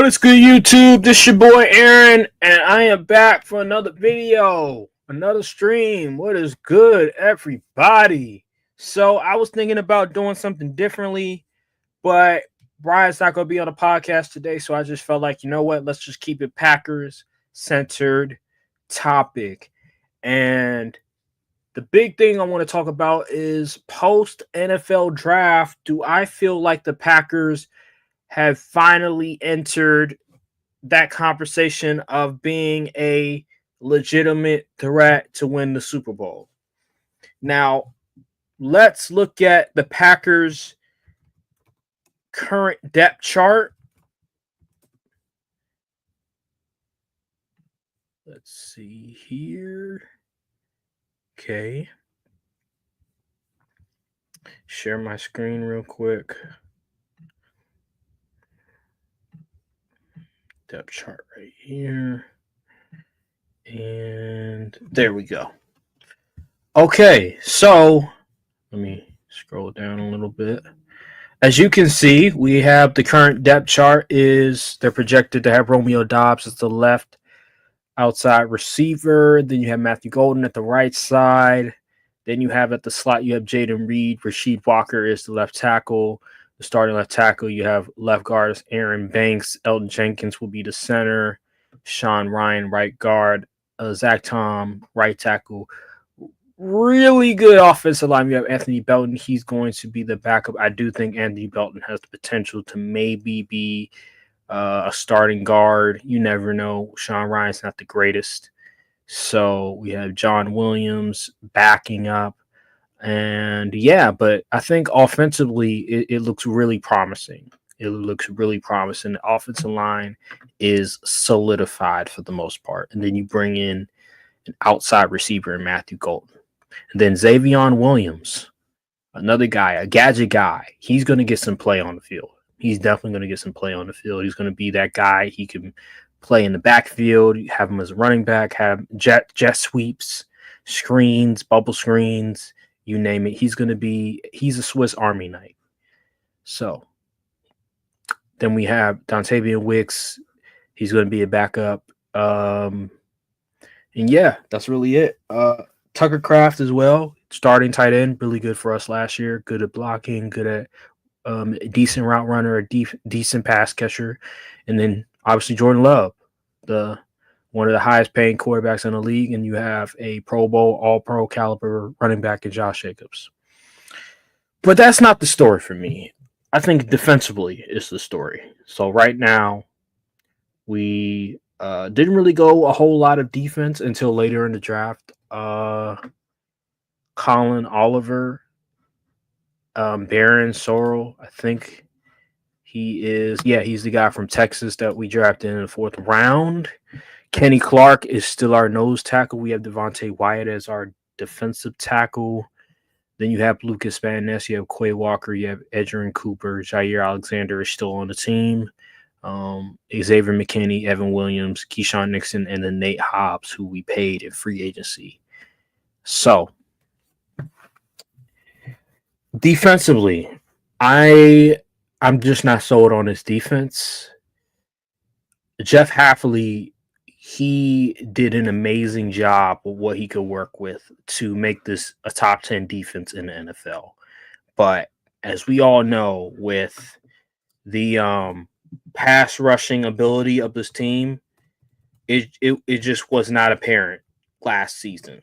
What's good, YouTube? This your boy Aaron, and I am back for another video, another stream. What is good, everybody? So I was thinking about doing something differently, but Brian's not going to be on the podcast today, so I just felt like, you know what? Let's just keep it Packers centered topic. And the big thing I want to talk about is post NFL draft. Do I feel like the Packers have finally entered that conversation of being a legitimate threat to win the Super Bowl? Now, let's look at the Packers' current depth chart. Let's see here. Okay. Share my screen real quick. Depth chart right here. And there we go. Okay, so let me scroll down a little bit. As you can see, we have the current depth chart is they're projected to have Romeo Doubs as the left outside receiver. Then you have Matthew Golden at the right side. Then you have at the slot, you have Jaden Reed. Rasheed Walker is the left tackle. The starting left tackle, you have left guard Aaron Banks. Elton Jenkins will be the center. Sean Ryan, right guard. Zach Tom, right tackle. Really good offensive line. You have Anthony Belton. He's going to be the backup. I do think Anthony Belton has the potential to maybe be a starting guard. You never know. Sean Ryan's not the greatest. So we have John Williams backing up. And yeah, but I think offensively, it looks really promising. It looks really promising. The offensive line is solidified for the most part. And then you bring in an outside receiver in Matthew Golden. And then Xavion Williams, another guy, a gadget guy. He's going to get some play on the field. He's definitely going to get some play on the field. He's going to be that guy. He can play in the backfield, have him as a running back, have jet sweeps, screens, bubble screens, you name it. He's a Swiss Army knife. So then we have Dontavian Wicks. He's going to be a backup. And yeah, that's really it. Tucker Kraft as well, starting tight end, really good for us last year. Good at blocking, good at a decent route runner, a decent pass catcher. And then obviously Jordan Love, one of the highest paying quarterbacks in the league, and you have a Pro Bowl, all-pro caliber running back in Josh Jacobs. But that's not the story for me. I think defensively is the story. So right now, we didn't really go a whole lot of defense until later in the draft. Colin Oliver, Baron Sorrell, I think he's the guy from Texas that we drafted in the 4th round. Kenny Clark is still our nose tackle. We have Devontae Wyatt as our defensive tackle. Then you have Lucas Van Ness, you have Quay Walker, you have Edgerrin Cooper, Jair Alexander is still on the team. Xavier McKinney, Evan Williams, Keyshawn Nixon, and then Nate Hobbs, who we paid in free agency. So defensively, I'm just not sold on this defense. Jeff Hafley, he did an amazing job with what he could work with to make this a top 10 defense in the NFL. But as we all know, with the pass rushing ability of this team, it just was not apparent last season.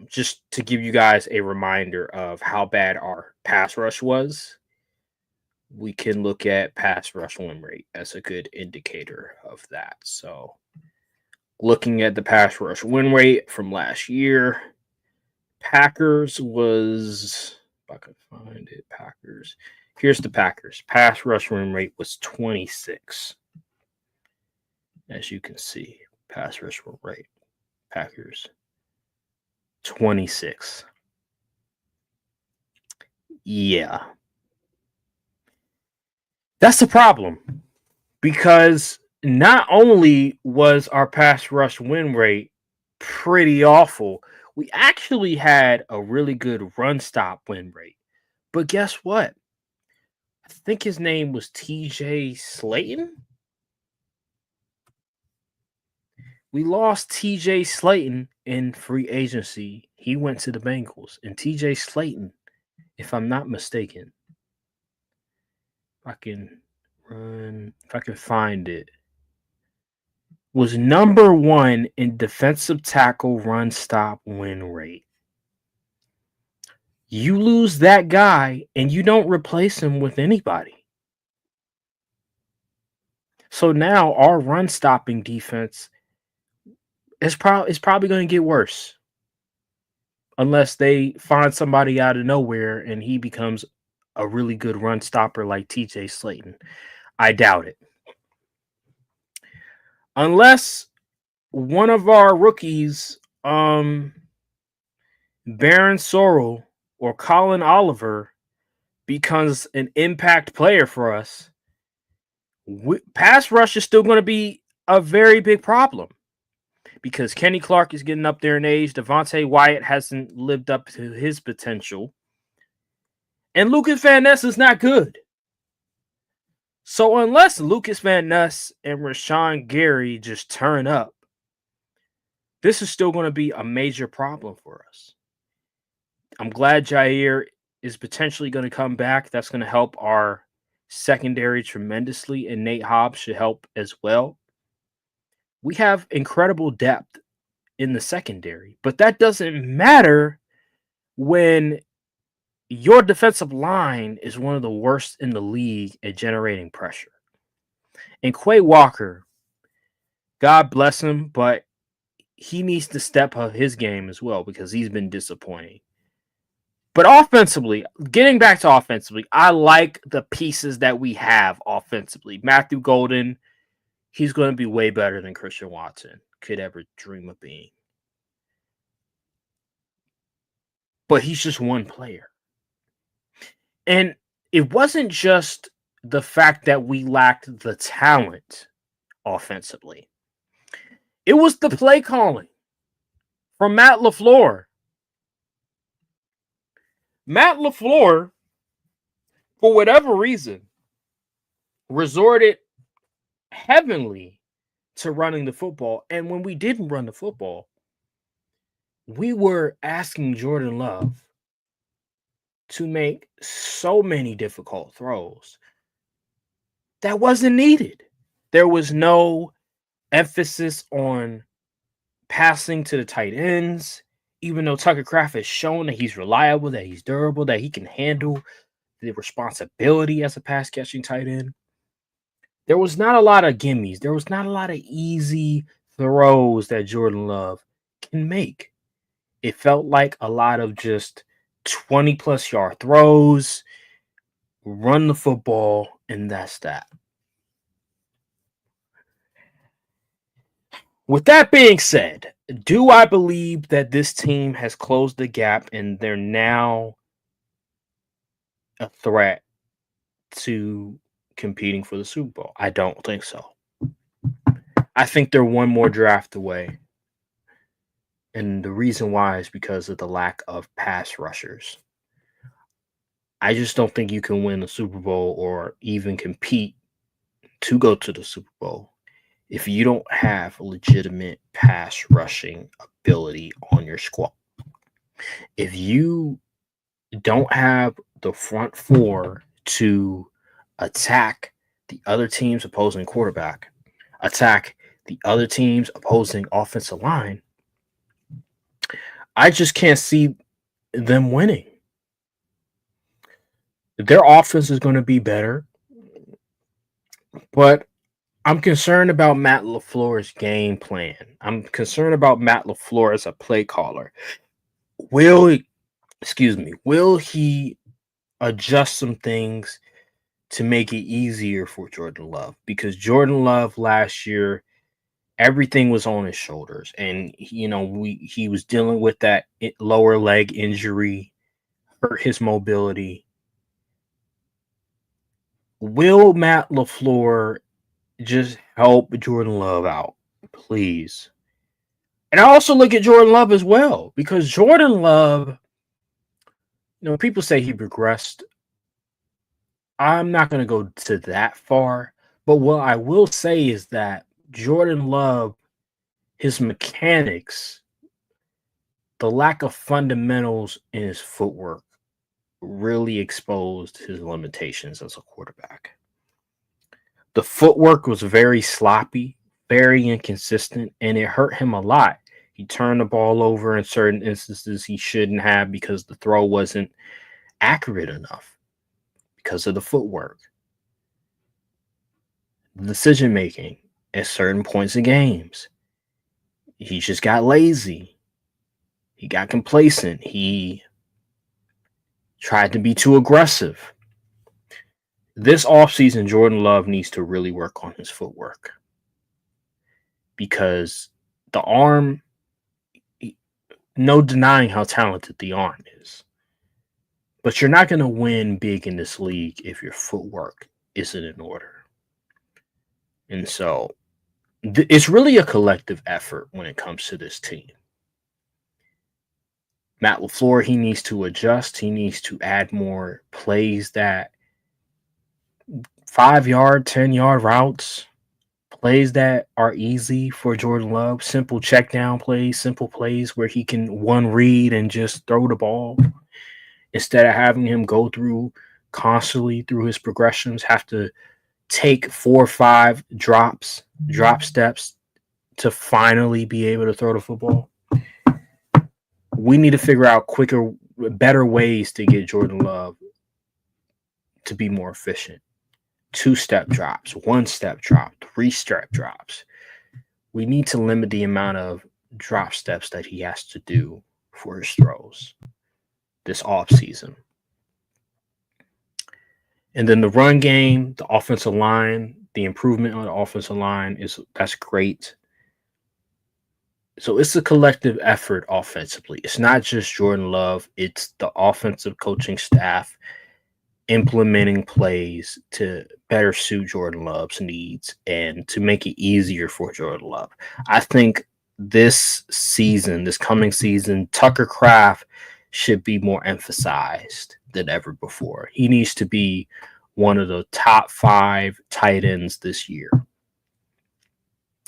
Just to give you guys a reminder of how bad our pass rush was, we can look at pass rush win rate as a good indicator of that. So looking at the pass rush win rate from last year, Packers was, if I can find it, Packers. Here's the Packers. Pass rush win rate was 26. As you can see, pass rush win rate, Packers, 26. Yeah. That's the problem, because not only was our pass rush win rate pretty awful, we actually had a really good run stop win rate. But guess what? I think his name was TJ Slayton. We lost TJ Slayton in free agency. He went to the Bengals. And TJ Slayton, if I'm not mistaken, if I can find it, was number one in defensive tackle run stop win rate. You lose that guy and you don't replace him with anybody. So now our run stopping defense is probably going to get worse unless they find somebody out of nowhere and he becomes a really good run stopper like TJ Slayton. I doubt it. Unless one of our rookies, Baron Sorrell or Colin Oliver, becomes an impact player for us, pass rush is still going to be a very big problem because Kenny Clark is getting up there in age. Devontae Wyatt hasn't lived up to his potential. And Lucas Van Ness is not good. So unless Lucas Van Ness and Rashawn Gary just turn up, this is still going to be a major problem for us. I'm glad Jair is potentially going to come back. That's going to help our secondary tremendously, and Nate Hobbs should help as well. We have incredible depth in the secondary, but that doesn't matter when your defensive line is one of the worst in the league at generating pressure. And Quay Walker, God bless him, but he needs to step up his game as well because he's been disappointing. But offensively, getting back to offensively, I like the pieces that we have offensively. Matthew Golden, he's going to be way better than Christian Watson could ever dream of being. But he's just one player. And it wasn't just the fact that we lacked the talent offensively. It was the play calling from Matt LaFleur. Matt LaFleur, for whatever reason, resorted heavily to running the football. And when we didn't run the football, we were asking Jordan Love to make so many difficult throws that wasn't needed. There was no emphasis on passing to the tight ends, even though Tucker Kraft has shown that he's reliable, that he's durable, that he can handle the responsibility as a pass catching tight end. There was not a lot of gimmies. There was not a lot of easy throws that Jordan Love can make. It felt like a lot of just 20-plus yard throws, run the football, and that's that. With that being said, do I believe that this team has closed the gap and they're now a threat to competing for the Super Bowl? I don't think so. I think they're one more draft away. And the reason why is because of the lack of pass rushers. I just don't think you can win the Super Bowl or even compete to go to the Super Bowl if you don't have legitimate pass rushing ability on your squad. If you don't have the front four to attack the other team's opposing quarterback, attack the other team's opposing offensive line, I just can't see them winning. Their offense is going to be better, but I'm concerned about Matt LaFleur's game plan. I'm concerned about Matt LaFleur as a play caller. Will he adjust some things to make it easier for Jordan Love? Because Jordan Love last year, everything was on his shoulders, and he was dealing with that lower leg injury, hurt his mobility. Will Matt LaFleur just help Jordan Love out, please? And I also look at Jordan Love as well, because Jordan Love, people say he regressed I'm not going to go to that far, but what I will say is that Jordan Love, his mechanics, the lack of fundamentals in his footwork really exposed his limitations as a quarterback. The footwork was very sloppy, very inconsistent, and it hurt him a lot. He turned the ball over in certain instances he shouldn't have because the throw wasn't accurate enough because of the footwork. The decision making at certain points in games. He just got lazy. He got complacent. He tried to be too aggressive. This offseason, Jordan Love needs to really work on his footwork because the arm, no denying how talented the arm is. But you're not going to win big in this league if your footwork isn't in order. And so it's really a collective effort when it comes to this team. Matt LaFleur, he needs to adjust. He needs to add more plays that 5-yard, 10-yard routes, plays that are easy for Jordan Love, simple check down plays, simple plays where he can one read and just throw the ball instead of having him go through constantly through his progressions, have to take 4 or 5 drop steps to finally be able to throw the football. We need to figure out quicker, better ways to get Jordan Love to be more efficient. 2-step drops, 1-step drop, 3-step drops. We need to limit the amount of drop steps that he has to do for his throws this offseason. And then the run game, the offensive line, the improvement on the offensive line that's great. So it's a collective effort offensively. It's not just Jordan Love. It's the offensive coaching staff implementing plays to better suit Jordan Love's needs and to make it easier for Jordan Love. I think this coming season, Tucker Kraft should be more emphasized than ever before. He needs to be one of the top 5 tight ends this year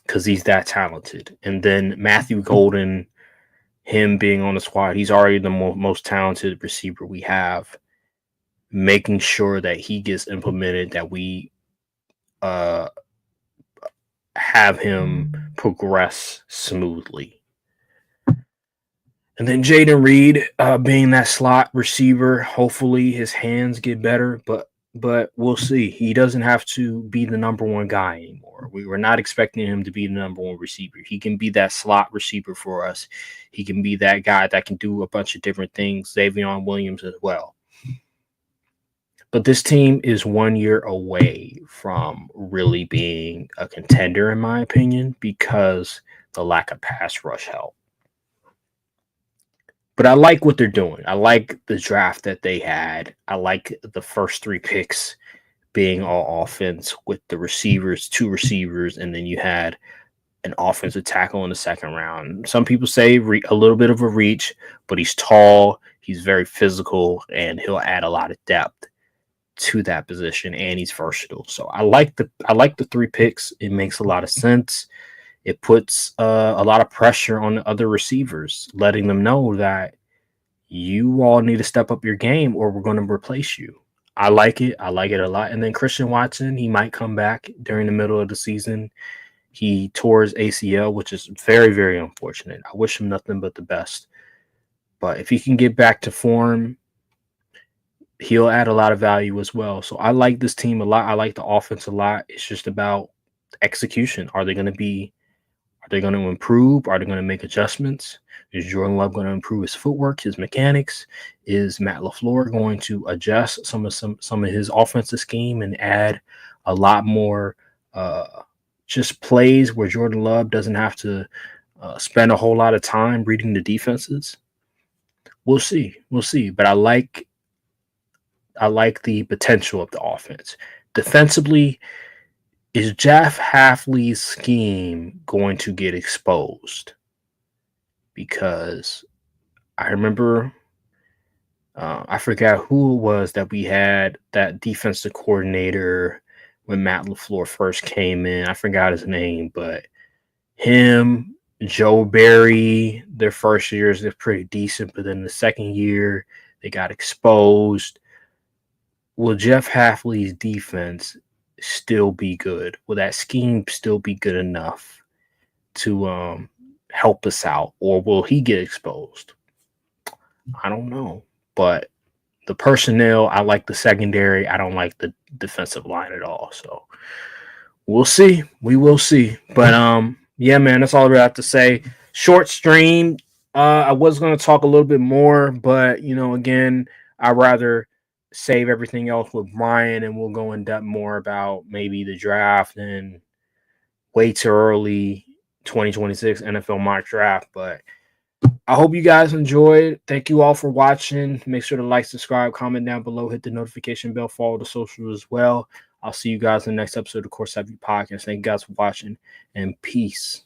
because he's that talented. And then Matthew Golden, him being on the squad, he's already the most talented receiver we have. Making sure that he gets implemented, that we have him progress smoothly. And then Jaden Reed being that slot receiver, hopefully his hands get better, but we'll see. He doesn't have to be the number 1 guy anymore. We were not expecting him to be the number 1 receiver. He can be that slot receiver for us. He can be that guy that can do a bunch of different things. Xavier Williams as well. But this team is 1 year away from really being a contender, in my opinion, because the lack of pass rush help. But I like what they're doing. I like the draft that they had. I like the first 3 picks being all offense with the receivers, 2 receivers, and then you had an offensive tackle in the second round. Some people say a little bit of a reach, but he's tall, he's very physical, and he'll add a lot of depth to that position, and he's versatile. So I like the 3 picks. It makes a lot of sense. It puts a lot of pressure on the other receivers, letting them know that you all need to step up your game or we're going to replace you. I like it. I like it a lot. And then Christian Watson, he might come back during the middle of the season. He tore his ACL, which is very, very unfortunate. I wish him nothing but the best. But if he can get back to form, he'll add a lot of value as well. So I like this team a lot. I like the offense a lot. It's just about execution. Are they going to improve? Are they going to make adjustments? Is Jordan Love going to improve his footwork, his mechanics? Is Matt LaFleur going to adjust some of his offensive scheme and add a lot more just plays where Jordan Love doesn't have to spend a whole lot of time reading the defenses? We'll see. But I like the potential of the offense. Defensively, is Jeff Hafley's scheme going to get exposed? Because I remember I forgot who it was that we had that defensive coordinator when Matt LaFleur first came in. I forgot his name, but him, Joe Barry, their first years they're pretty decent, but then the second year they got exposed. Will Jeff Halfley's defense still be good? Will that scheme still be good enough to help us out, or will he get exposed? I don't know, but the personnel, I like the secondary. I don't like the defensive line at all. So we'll see. We will see. But yeah, man, that's all I have to say. Short stream. I was gonna talk a little bit more, but again, I'd rather save everything else with Brian, and we'll go in depth more about maybe the draft and way too early 2026 NFL mock draft. But I hope you guys enjoyed. Thank you all for watching. Make sure to like, subscribe, comment down below, hit the notification bell, follow the socials as well. I'll see you guys in the next episode of Courtside Podcast. Thank you guys for watching, and peace.